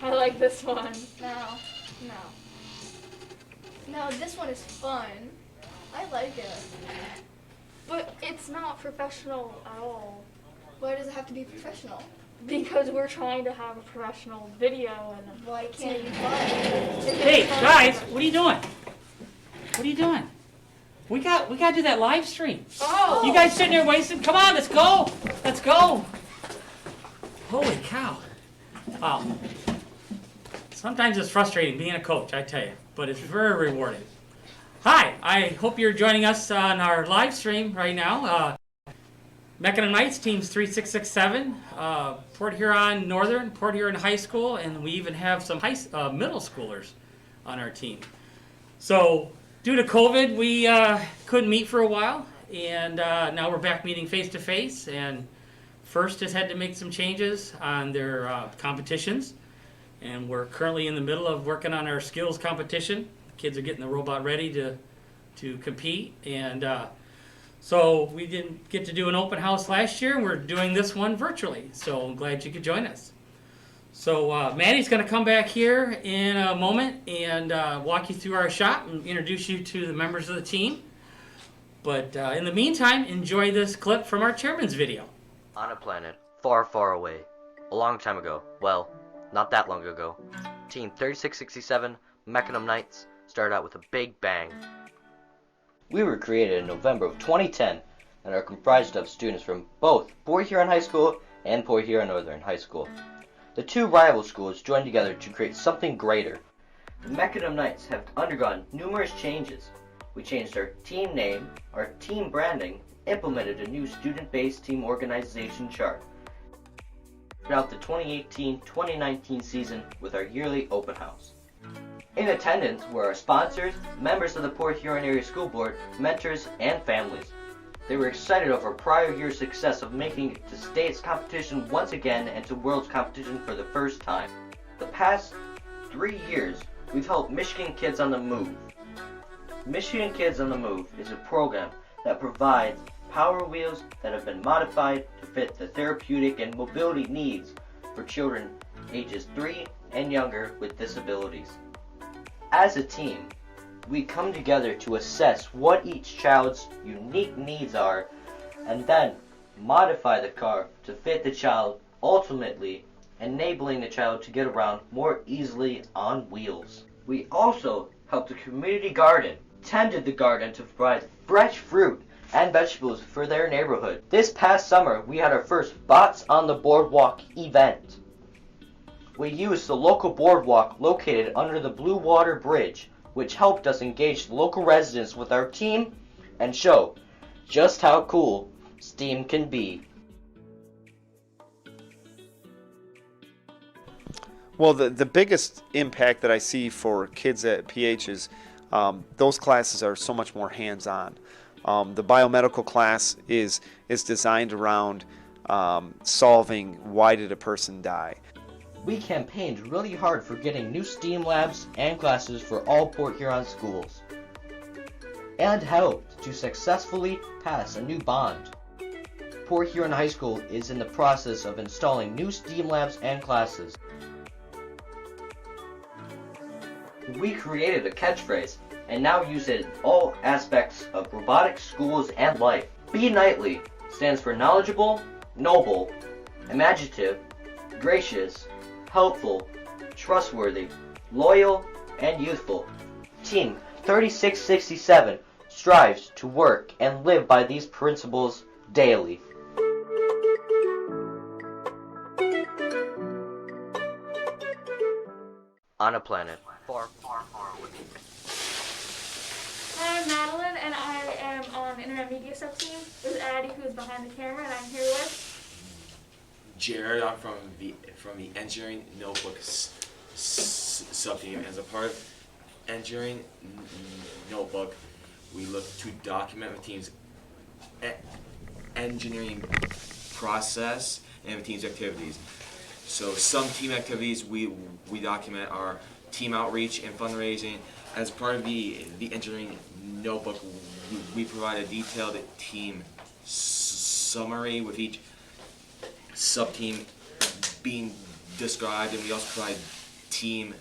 I like this one. No. No, this one is fun. I like it. But it's not professional at all. Why does it have to be professional? Because we're trying to have a professional video and Why can't you fly? Hey, guys, what are you doing? What are you doing? We got to do that live stream. Oh! You guys sitting there wasting? Come on, let's go. Let's go. Holy cow. Wow. Sometimes it's frustrating being a coach, I tell you, but it's very rewarding. Hi, I hope you're joining us on our live stream right now. Mackinnon Knights, teams 3667, Port Huron Northern, Port Huron High School, and we even have some middle schoolers on our team. So, due to COVID, we couldn't meet for a while, and now we're back meeting face-to-face, and First has had to make some changes on their competitions, and we're currently in the middle of working on our skills competition. The kids are getting the robot ready to compete, and so we didn't get to do an open house last year. We're doing this one virtually, so I'm glad you could join us. So Maddie's going to come back here in a moment and walk you through our shop and introduce you to the members of the team. But in the meantime, enjoy this clip from our chairman's video. On a planet far, far away, a long time ago, well, not that long ago, Team 3667, Mackinnon Knights, started out with a big bang. We were created in November of 2010 and are comprised of students from both Port Huron High School and Port Huron Northern High School. The two rival schools joined together to create something greater. The Mackinnon Knights have undergone numerous changes. We changed our team name, our team branding, implemented a new student-based team organization chart throughout the 2018-2019 season with our yearly open house. In attendance were our sponsors, members of the Port Huron Area School Board, mentors, and families. They were excited over prior year's success of making it to state's competition once again and to world's competition for the first time. The past 3 years, we've helped Michigan Kids on the Move. Michigan Kids on the Move is a program that provides power wheels that have been modified to fit the therapeutic and mobility needs for children ages 3 and younger with disabilities. As a team, we come together to assess what each child's unique needs are and then modify the car to fit the child, ultimately enabling the child to get around more easily on wheels. We also helped the community garden, tended the garden to provide fresh fruit and vegetables for their neighborhood. This past summer, we had our first Bots on the Boardwalk event. We used the local boardwalk located under the Blue Water Bridge, which helped us engage the local residents with our team and show just how cool STEAM can be. Well, the biggest impact that I see for kids at PH is those classes are so much more hands-on. The biomedical class is designed around solving why did a person die. We campaigned really hard for getting new STEAM labs and classes for all Port Huron schools, and helped to successfully pass a new bond. Port Huron High School is in the process of installing new STEAM labs and classes. We created a catchphrase and now use it in all aspects of robotics, schools, and life. Be Knightly stands for knowledgeable, noble, imaginative, gracious, helpful, trustworthy, loyal, and youthful. Team 3667 strives to work and live by these principles daily. On a planet far, far, far away. I'm Madeline, and I am on Internet Media Sub-Team. This is Addie, who's behind the camera, and I'm here with Jared. I'm from the Engineering Notebook sub-team. As a part of Engineering Notebook, we look to document the team's engineering process and the team's activities. So some team activities we document are team outreach and fundraising. As part of the Engineering Notebook, we provide a detailed team summary with each sub-team being described, and we also provide team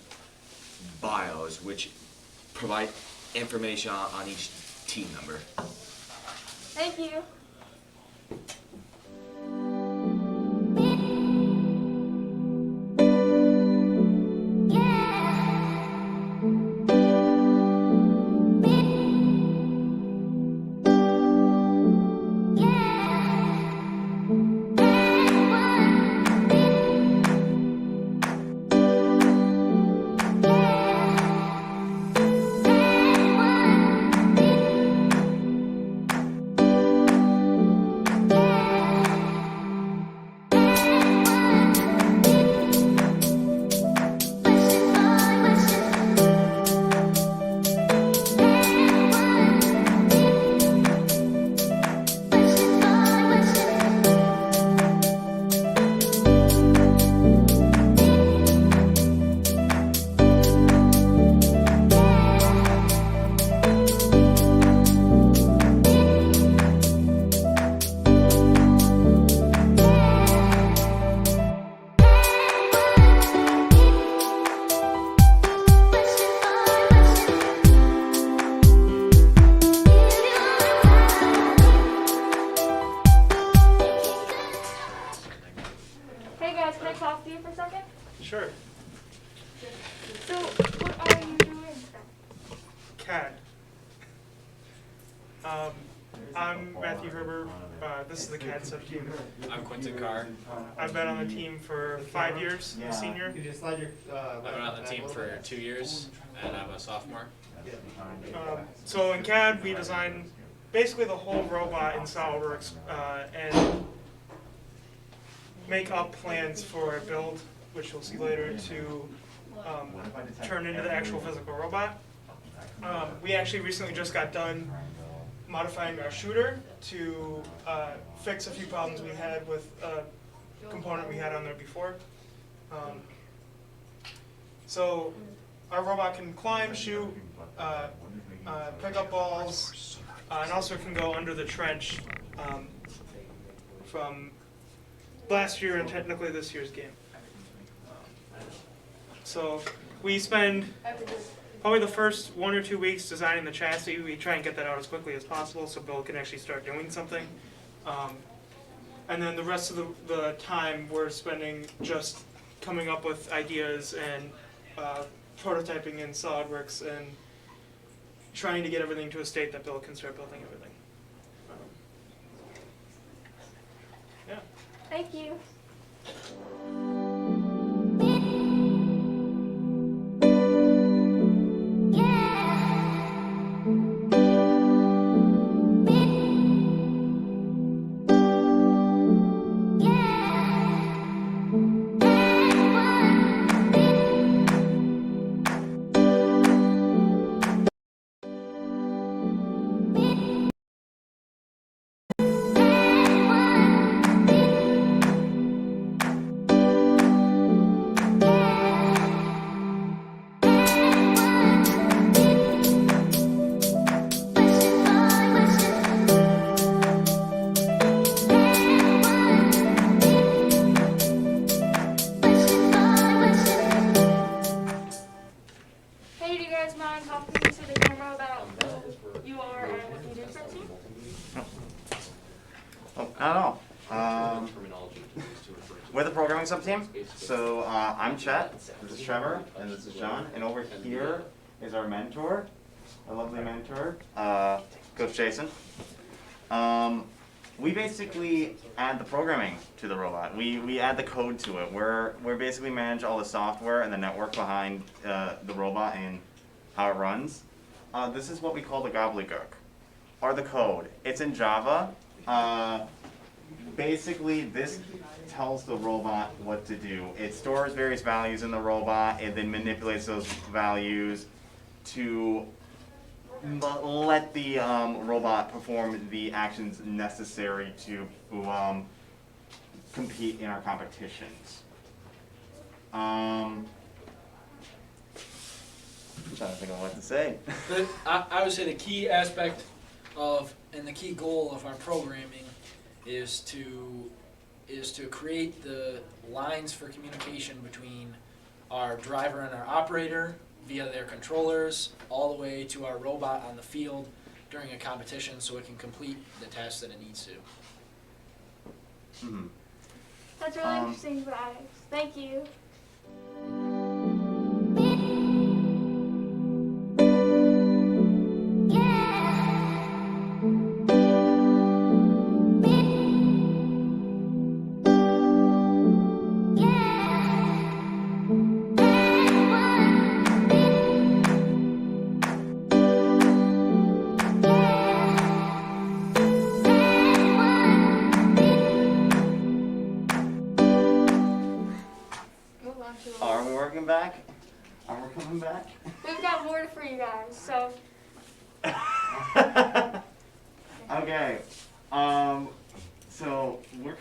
bios, which provide information on each team member. Thank you. Hey guys, can I talk to you for a second? Sure. So, what are you doing? CAD. I'm Matthew Herber. This is the CAD sub-team. I'm Quentin Carr. I've been on the team for 5 years, a senior. I've been on the team for 2 years, and I'm a sophomore. So in CAD, we design basically the whole robot in SolidWorks and make up plans for a build, which you'll see later, to turn into the actual physical robot. We actually recently just got done modifying our shooter to fix a few problems we had with a component we had on there before. So our robot can climb, shoot, pick up balls, and also can go under the trench from last year and technically this year's game. So we spend probably the first 1 or 2 weeks designing the chassis. We try and get that out as quickly as possible so Bill can actually start doing something. And then the rest of the time we're spending just coming up with ideas and prototyping in SolidWorks and trying to get everything to a state that Bill can start building everything. Yeah. Thank you. Hey, do you guys mind talking to the camera about who you are and what you do for the team? I don't know. We're the programming sub-team. So I'm Chet, this is Trevor, and this is John. And over here is our mentor, our lovely mentor, Coach Jason. We basically add the programming to the robot. We add the code to it. We're basically manage all the software and the network behind the robot and how it runs. This is what we call the gobbledygook, or the code. It's in Java. Basically, this tells the robot what to do. It stores various values in the robot and then manipulates those values to let the robot perform the actions necessary to compete in our competitions. I'm trying to think of what to say. I would say the key aspect of and the key goal of our programming is to create the lines for communication between our driver and our operator via their controllers, all the way to our robot on the field during a competition so it can complete the task that it needs to. Mhm. That's really interesting, guys. Thank you. Move on to Are we working back? Are we coming back? We've got more for you guys, so Okay. So we're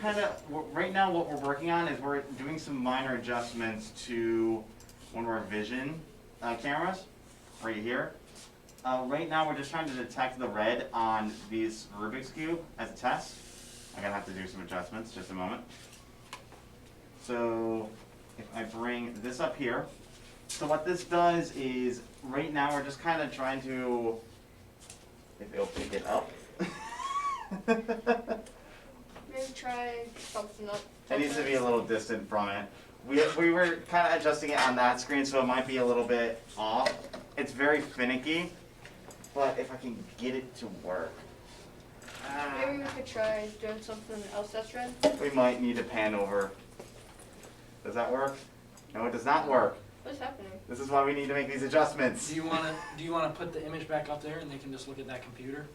right now what we're working on is we're doing some minor adjustments to one of our vision cameras right here. Right now we're just trying to detect the red on this Rubik's Cube as a test. I'm gonna have to do some adjustments, just a moment. So if I bring this up here, so what this does is right now we're just kind of trying to, if it'll pick it up. maybe try something up. It needs to be a little distant from it. We were kind of adjusting it on that screen, so it might be a little bit off. It's very finicky, but if I can get it to work. Maybe we could try doing something else that's red. We might need to pan over. Does that work? No, it does not work. What's happening? This is why we need to make these adjustments. Do you wanna put the image back up there and they can just look at that computer?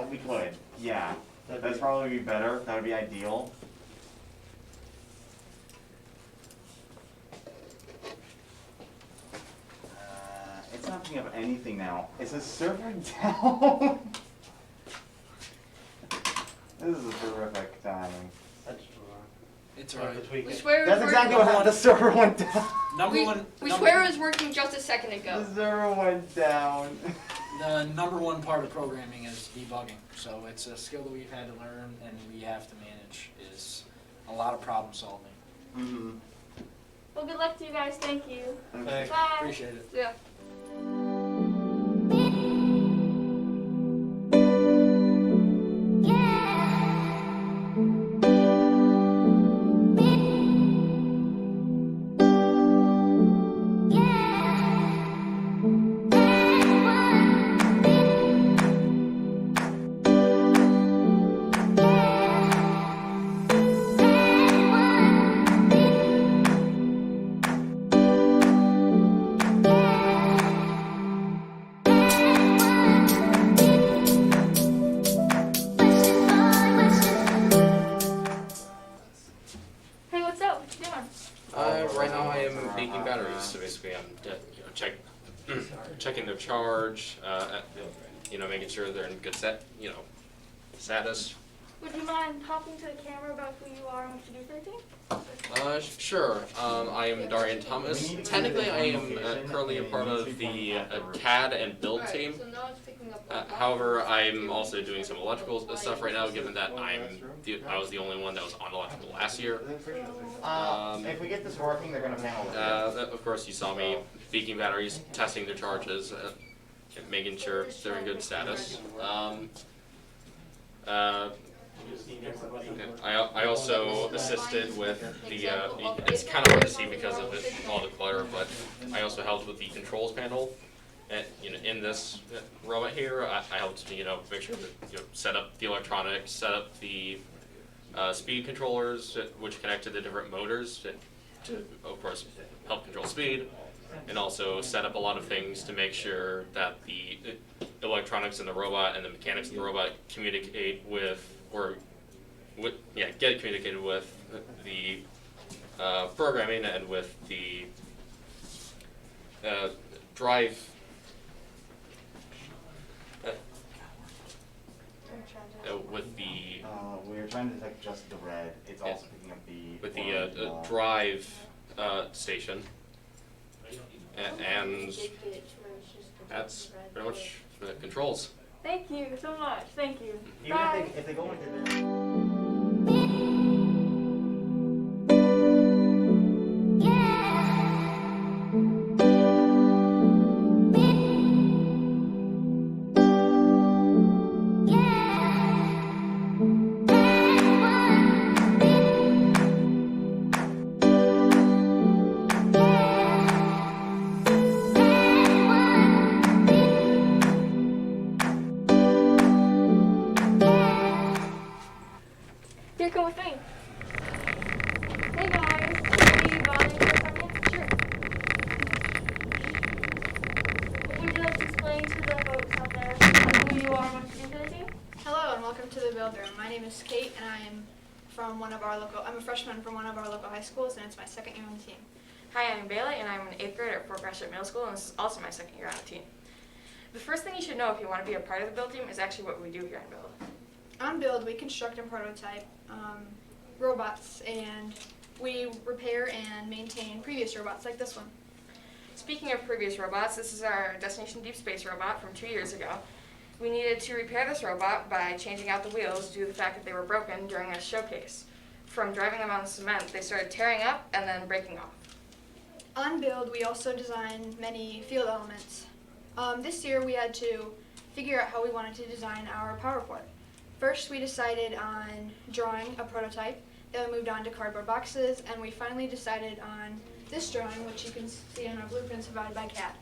We could, yeah. That'd probably be better. That would be ideal. It's not picking up anything now. Is the server down? This is a terrific timing. It's alright. We swear That's exactly what happened. The server went down. we swear it was working just a second ago. The server went down. The number one part of programming is debugging. So it's a skill that we've had to learn and we have to manage, is a lot of problem solving. Mm-hmm. well, good luck to you guys. Thank you. Okay. Bye. Appreciate it. Yeah. Hey, what's up? What you doing? Right now I am making batteries, so basically I'm checking their charge, making sure they're in good status. Would you mind talking to the camera about who you are and what you do for the team? Sure. I am Darian Thomas. Technically, I am currently a part of the CAD and build team. So now it's picking up. However, I'm also doing some electrical stuff right now, given that I was the only one that was on electrical last year. If we get this working, they're gonna panel it. Of course, you saw me peaking batteries, testing their charges, making sure they're in good status. I also assisted with the, it's kind of hard to see because of all the clutter, but I also helped with the controls panel. And, in this robot here, I helped, make sure that, set up the electronics, set up the speed controllers, which connect to the different motors to, of course, help control speed, and also set up a lot of things to make sure that the electronics in the robot and the mechanics in the robot communicate with, get communicated with the programming and with the drive. With the we're trying to detect just the red. It's also picking up the with the drive station, and that's pretty much the controls. Thank you so much. Thank you. Even Bye. if they go into this. builder. My name is Kate, and I'm a freshman from one of our local high schools, and it's my second year on the team. Hi, I'm Bailey, and I'm an 8th grader at Fort Gratiot Middle School, and this is also my second year on the team. The first thing you should know if you want to be a part of the build team is actually what we do here on Build. On Build, we construct and prototype robots, and we repair and maintain previous robots like this one. Speaking of previous robots, this is our Destination Deep Space robot from 2 years ago. We needed to repair this robot by changing out the wheels due to the fact that they were broken during a showcase. From driving them on the cement, they started tearing up and then breaking off. On Build, we also design many field elements. This year, we had to figure out how we wanted to design our power port. First, we decided on drawing a prototype, then we moved on to cardboard boxes, and we finally decided on this drawing, which you can see on our blueprints provided by CAD.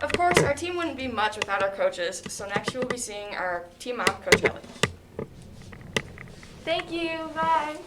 Of course, our team wouldn't be much without our coaches, so next you will be seeing our team mom, Coach Ellie. Thank you. Bye.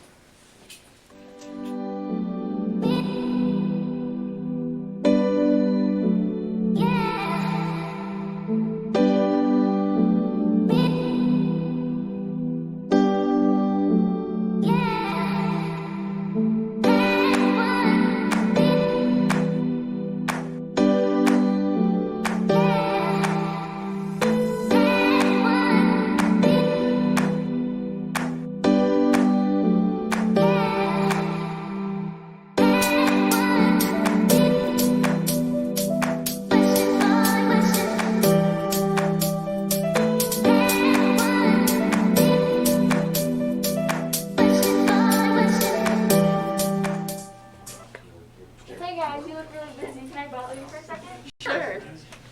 Hey guys, you look really busy. Can I bother you for a second? Sure.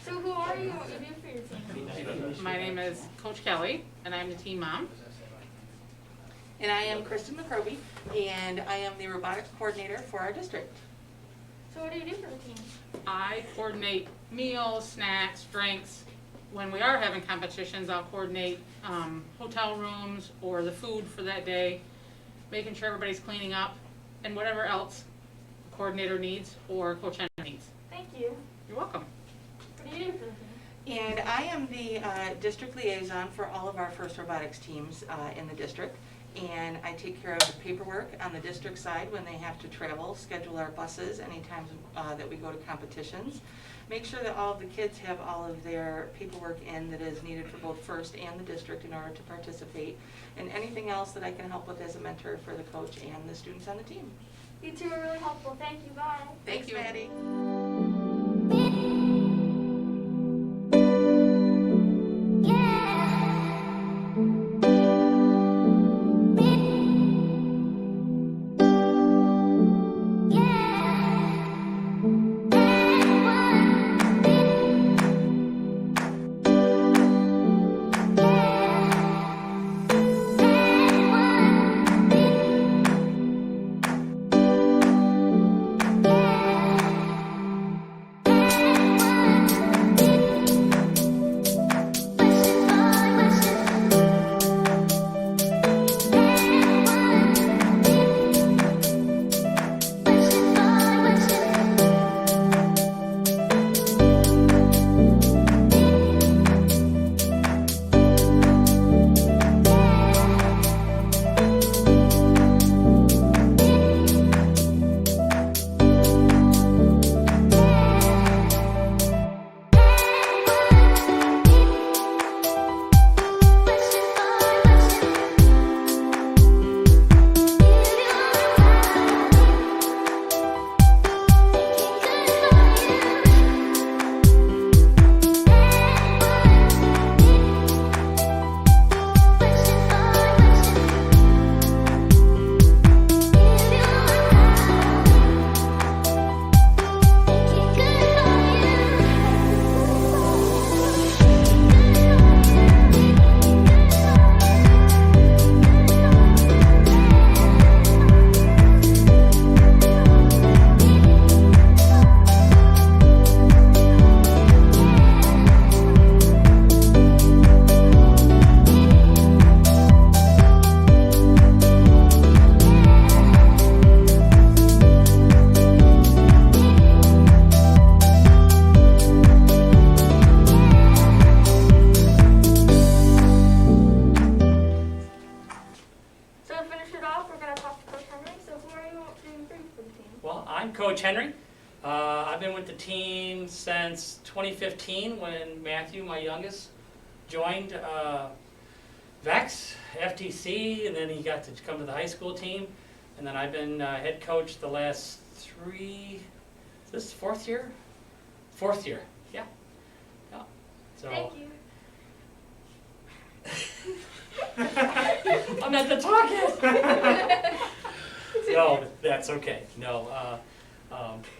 So who are you? What do you do for your team? My name is Coach Kelly, and I'm the team mom. And I am Kristen McCroby, and I am the robotics coordinator for our district. So what do you do for the team? I coordinate meals, snacks, drinks. When we are having competitions, I'll coordinate hotel rooms or the food for that day, making sure everybody's cleaning up, and whatever else the coordinator needs or Coach Henry needs. Thank you. You're welcome. What do you do for the team? And I am the district liaison for all of our FIRST robotics teams in the district. And I take care of the paperwork on the district side when they have to travel, schedule our buses anytime that we go to competitions. Make sure that all of the kids have all of their paperwork in that is needed for both FIRST and the district in order to participate. And anything else that I can help with as a mentor for the coach and the students on the team. You two are really helpful. Thank you. Bye. Thanks, Maddie. start off, we're going to talk to Coach Henry. So who are you doing for the team? Well, I'm Coach Henry. I've been with the team since 2015 when Matthew, my youngest, joined VEX, FTC, and then he got to come to the high school team. And then I've been head coach the last is this fourth year? Fourth year, yeah. So, Thank you. I'm not the talking. No, that's okay. No,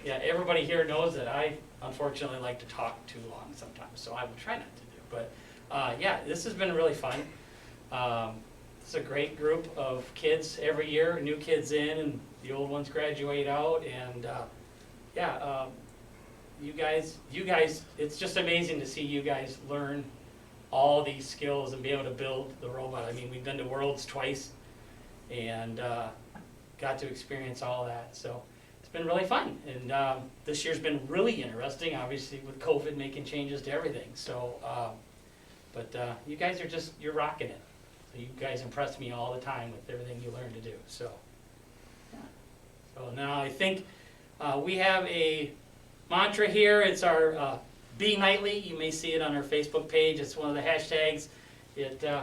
yeah, everybody here knows that I unfortunately like to talk too long sometimes, so I will try not to do. But yeah, this has been really fun. It's a great group of kids every year. New kids in, and the old ones graduate out, and yeah, you guys, it's just amazing to see you guys learn all these skills and be able to build the robot. I mean, we've been to Worlds twice, and got to experience all that. So it's been really fun, and this year's been really interesting, obviously with COVID making changes to everything. So, but you guys are you're rocking it. So you guys impress me all the time with everything you learn to do. So, yeah. So now I think we have a mantra here. It's our Be Nightly. You may see it on our Facebook page. It's one of the hashtags.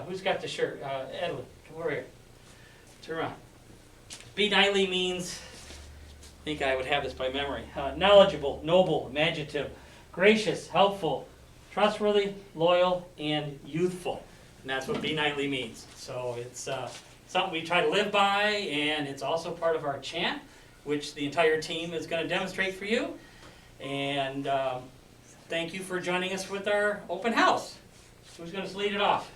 Who's got the shirt? Edwin, come over here. Turn around. Be Nightly means, I think I would have this by memory, knowledgeable, noble, imaginative, gracious, helpful, trustworthy, loyal, and youthful. And that's what Be Nightly means. So it's something we try to live by, and it's also part of our chant, which the entire team is going to demonstrate for you. And thank you for joining us with our open house. Who's going to lead it off?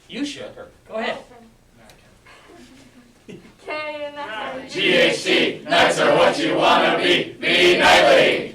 You should. Go ahead. K and GHC, Knights are what you wanna be. Be Nightly.